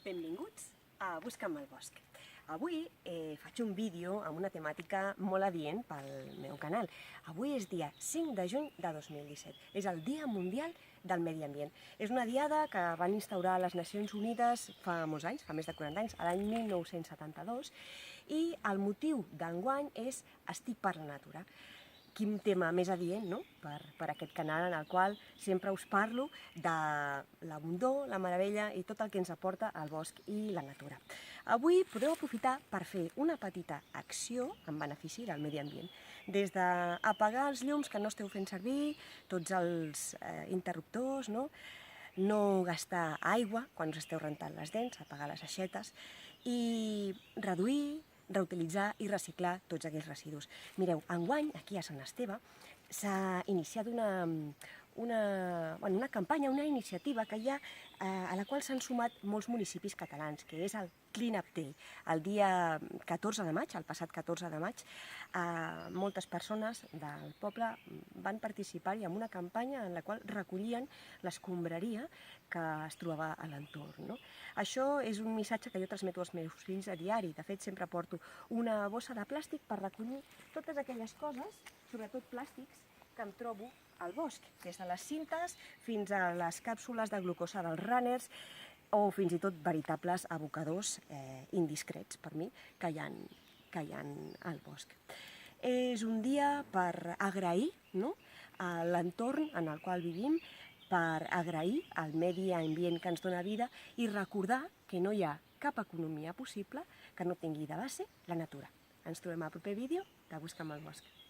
Benvinguts a Busca'm el bosc. Avui faig un vídeo amb una temàtica molt adient pel meu canal. Avui és dia 5 de juny de 2017. És el Dia Mundial del Medi Ambient. És una diada que van instaurar les Nacions Unides fa molts anys, fa més de 40 anys, l'any 1972, i el motiu d'enguany és Estic per la natura. Quin tema més adient, no?, per aquest canal en el qual sempre us parlo de l'abundor, la meravella i tot el que ens aporta el bosc i la natura. Avui podeu aprofitar per fer una petita acció en benefici del medi ambient. Des d'apagar els llums que no esteu fent servir, tots els interruptors, no gastar aigua quan us esteu rentant les dents, apagar les aixetes, i reduir, reutilitzar i reciclar tots aquells residus. Mireu, enguany, aquí a Sant Esteve, s'ha iniciat una campanya, una iniciativa que hi ha, a la qual s'han sumat molts municipis catalans, que és el Clean Up Day. El dia 14 de maig, el passat 14 de maig, moltes persones del poble van participar-hi en una campanya en la qual recollien l'escombraria que es trobava a l'entorn. Això és un missatge que jo transmeto als meus fills a diari. De fet, sempre porto una bossa de plàstic per recollir totes aquelles coses, sobretot plàstics, que em trobo al bosc, des de les cintes fins a les càpsules de glucosa dels runners o fins i tot veritables abocadors indiscrets per mi que hi ha al bosc. És un dia per agrair l'entorn en el qual vivim, per agrair el medi ambient que ens dona vida i recordar que no hi ha cap economia possible que no tingui de base la natura. Ens trobem al proper vídeo de Busca'm el bosc.